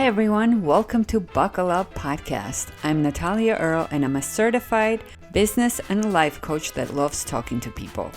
Hi everyone, welcome to Buckle Up Podcast. I'm Natalia Earle and I'm a certified business and life coach that loves talking to people.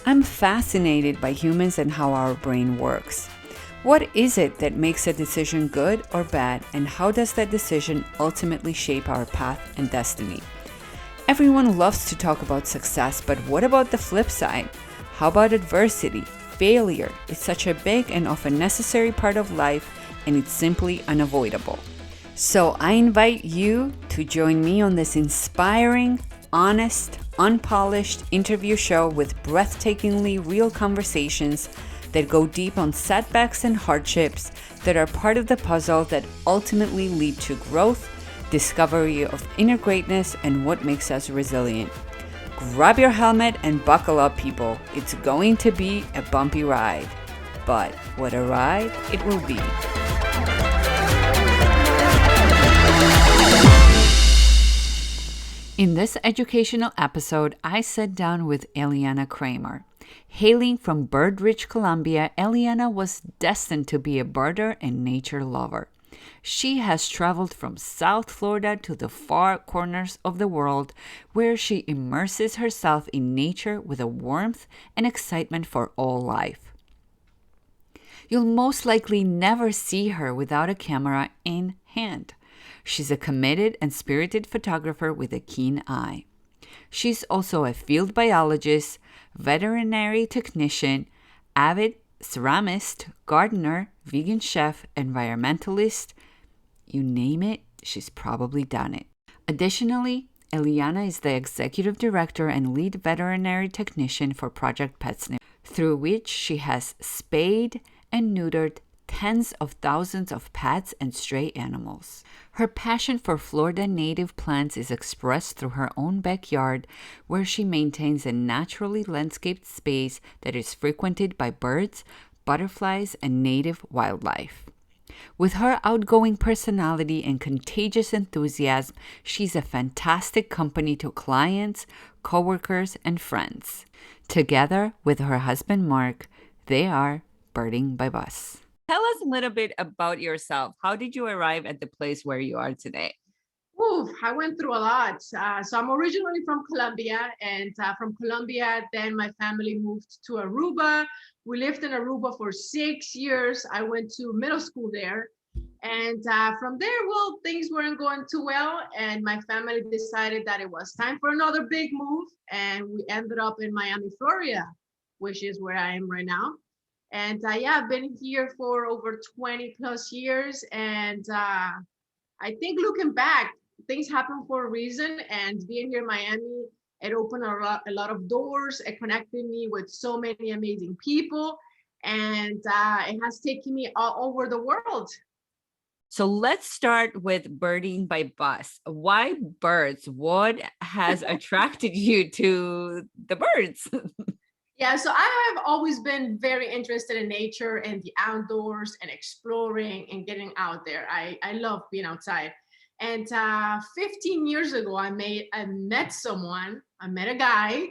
I'm fascinated by humans and how our brain works. What is it that makes a decision good or bad, and how does that decision ultimately shape our path and destiny? Everyone loves to talk about success, but what about the flip side? How about adversity? Failure is such a big and often necessary part of life, and it's simply unavoidable. So I invite you to join me on this inspiring, honest, unpolished interview show with breathtakingly real conversations that go deep on setbacks and hardships that are part of the puzzle that ultimately lead to growth, discovery of inner greatness, and what makes us resilient. Grab your helmet and buckle up, people. It's going to be a bumpy ride. But what a ride it will be. In this educational episode, I sat down with Eliana Kramer. Hailing from bird-rich Colombia, Eliana was destined to be a birder and nature lover. She has traveled from South Florida to the far corners of the world, where she immerses herself in nature with a warmth and excitement for all life. You'll most likely never see her without a camera in hand. She's a committed and spirited photographer with a keen eye. She's also a field biologist, veterinary technician, avid ceramicist, gardener, vegan chef, environmentalist. You name it, she's probably done it. Additionally, Eliana is the executive director and lead veterinary technician for Project PetSnip, through which she has spayed and neutered tens of thousands of pets and stray animals. Her passion for Florida native plants is expressed through her own backyard, where she maintains a naturally landscaped space that is frequented by birds, butterflies, and native wildlife. With her outgoing personality and contagious enthusiasm, she's a fantastic company to clients, coworkers, and friends. Together with her husband Marc, they are Birding by Bus. Tell us a little bit about yourself. How did you arrive at the place where you are today? Ooh, I went through a lot. So I'm originally from Colombia, and from Colombia, then my family moved to Aruba. We lived in Aruba for 6 years. I went to middle school there. And from there, well, things weren't going too well. And my family decided that it was time for another big move. And we ended up in Miami, Florida, which is where I am right now. And yeah, I've been here for over 20 plus years. And I think looking back, things happen for a reason. And being here in Miami, it opened a lot of doors. It connected me with so many amazing people. And it has taken me all over the world. So let's start with birding by bus. Why birds? What has attracted you to the birds? Yeah, so I have always been very interested in nature and the outdoors and exploring and getting out there. I love being outside. And 15 years ago, I met someone. I met a guy.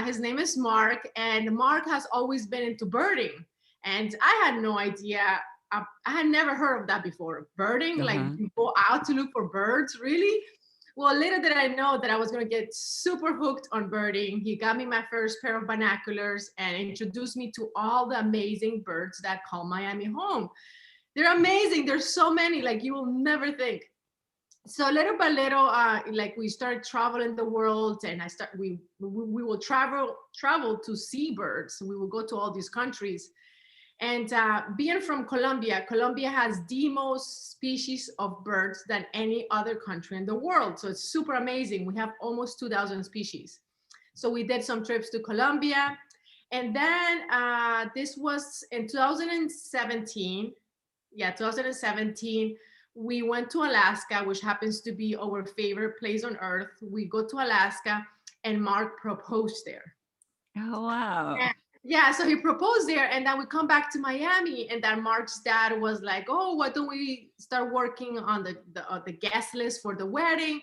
His name is Marc, and Marc has always been into birding. And I had no idea. I had never heard of that before. Birding, like you go out to look for birds, really? Well, little did I know that I was going to get super hooked on birding. He got me my first pair of binoculars and introduced me to all the amazing birds that call Miami home. They're amazing. There's so many, like you will never think. So little by little, like we started traveling the world, and we will travel to see birds. We will go to all these countries. And being from Colombia, Colombia has the most species of birds than any other country in the world. So it's super amazing. We have almost 2,000 species. So we did some trips to Colombia. And then this was in 2017. Yeah, 2017. We went to Alaska, which happens to be our favorite place on earth. We go to Alaska, and Marc proposed there. Oh, wow. Yeah, so he proposed there, and then we come back to Miami, and then Marc's dad was like, "Oh, why don't we start working on the guest list for the wedding?"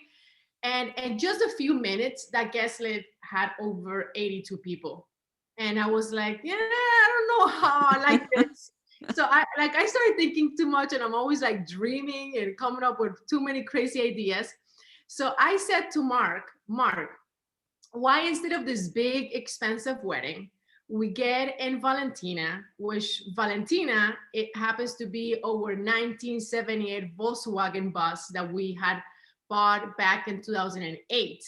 And in just a few minutes, that guest list had over 82 people, and I was like, "Yeah, I don't know how I like this." So I started thinking too much, and I'm always like dreaming and coming up with too many crazy ideas. So I said to Marc, why instead of this big expensive wedding, we get in Valentina, which Valentina, it happens to be our 1978 Volkswagen bus that we had bought back in 2008.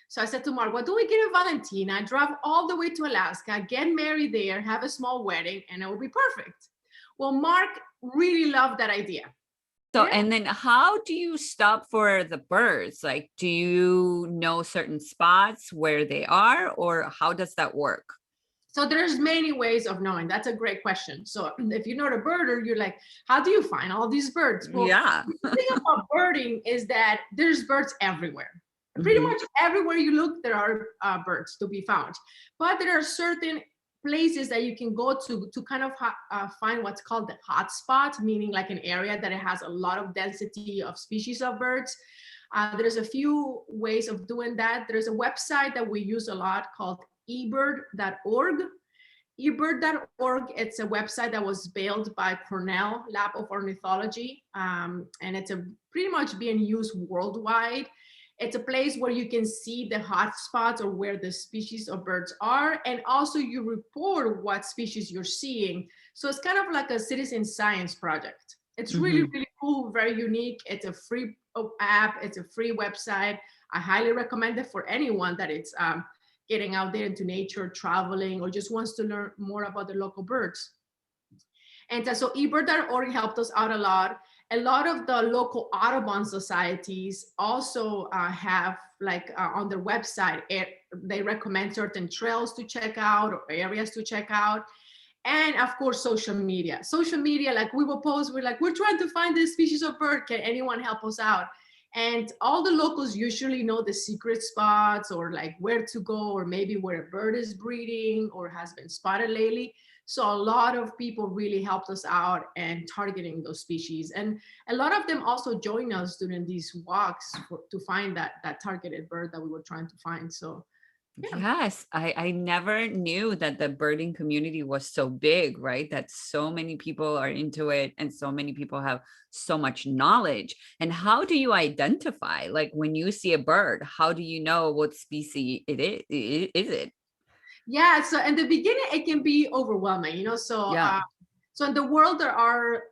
So I said to Marc, what do we get in Valentina? Drive all the way to Alaska, get married there, have a small wedding, and it will be perfect. Well, Marc really loved that idea. So, Yeah. and then how do you stop for the birds? Like, do you know certain spots where they are, or how does that work? So there's many ways of knowing. That's a great question. So if you're not a birder, you're like, how do you find all these birds? Well, Yeah. the thing about birding is that there's birds everywhere. Pretty Mhm. much everywhere you look, there are birds to be found. But there are certain places that you can go to kind of find what's called the hot spot, meaning like an area that it has a lot of density of species of birds. There's a few ways of doing that. There's a website that we use a lot called ebird.org. ebird.org, it's a website that was built by Cornell Lab of Ornithology, and it's pretty much being used worldwide. It's a place where you can see the hot spots or where the species of birds are, and also you report what species you're seeing. So it's kind of like a citizen science project. It's really, Mhm. really cool, very unique. It's a free app, it's a free website. I highly recommend it for anyone that it's getting out there into nature, traveling, or just wants to learn more about the local birds. And so ebird.org helped us out a lot. A lot of the local Audubon societies also have like on their website, they recommend certain trails to check out or areas to check out. And of course, social media. Social media, like we will post, we're like, we're trying to find this species of bird. Can anyone help us out? And all the locals usually know the secret spots or like where to go, or maybe where a bird is breeding or has been spotted lately. So a lot of people really helped us out and targeting those species. And a lot of them also join us during these walks to find that targeted bird that we were trying to find. So yeah. Yes, I never knew that the birding community was so big, right? That so many people are into it and so many people have so much knowledge. And how do you identify? Like when you see a bird, how do you know what species it is? Is it? Yeah, so in the beginning it can be overwhelming, you know. So Yeah. so in the world there are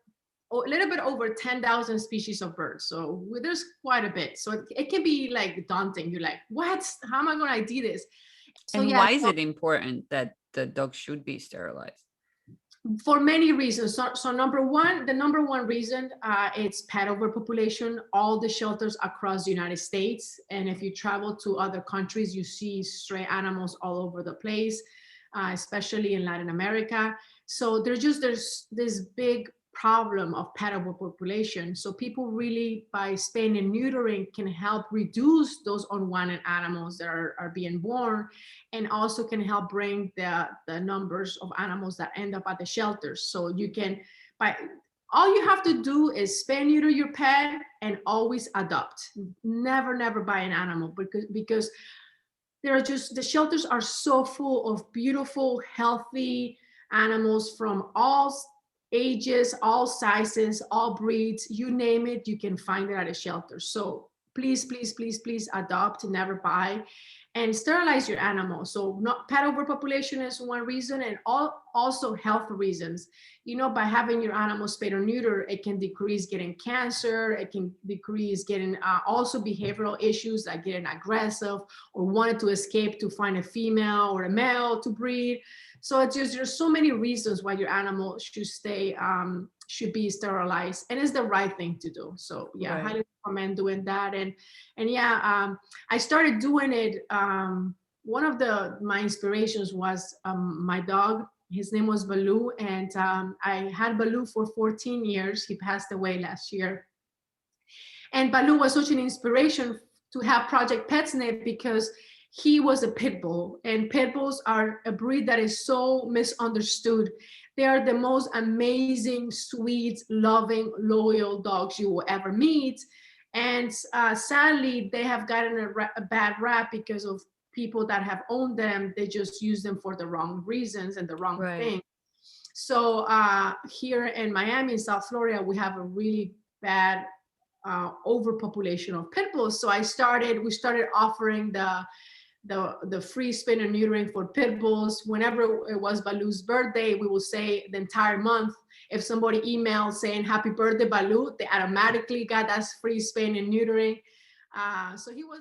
a little bit over 10,000 species of birds. So there's quite a bit. So it can be like daunting. You're like, what? How am I going to ID this? So And yeah, why is it important that the dog should be sterilized? for many reasons. So number one, the number one reason, it's pet overpopulation. All the shelters across the United States, and if you travel to other countries, you see stray animals all over the place, especially in Latin America. So there's this big problem of pet overpopulation. So people really, by spaying and neutering, can help reduce those unwanted animals that are being born, and also can help bring the numbers of animals that end up at the shelters. So you can, by all you have to do is spay and neuter your pet and always adopt. Never buy an animal, because there are just, the shelters are so full of beautiful, healthy animals from all ages, all sizes, all breeds, you name it, you can find it at a shelter. So please adopt, never buy, and sterilize your animal. So not pet overpopulation is one reason, and also health reasons. You know, by having your animal spayed or neutered, it can decrease getting cancer, it can decrease getting also behavioral issues like getting aggressive or wanted to escape to find a female or a male to breed. So it's just, there's so many reasons why your animal should be sterilized, and it's the right thing to do. So yeah, I Right. highly recommend doing that. And yeah, I started doing it. One of my inspirations was my dog. His name was Baloo, and I had Baloo for 14 years. He passed away last year. And Baloo was such an inspiration to have Project PetSnip, because he was a pit bull, and pit bulls are a breed that is so misunderstood. They are the most amazing, sweet, loving, loyal dogs you will ever meet. And sadly, they have gotten a bad rap because of people that have owned them. They just use them for the wrong reasons and the wrong Right. thing. So here in Miami, in South Florida, we have a really bad overpopulation of pit bulls. So we started offering the free spin and neutering for pit bulls. Whenever it was Baloo's birthday, we will say the entire month. If somebody emailed saying happy birthday, Baloo, they automatically got that free spin and neutering. So he was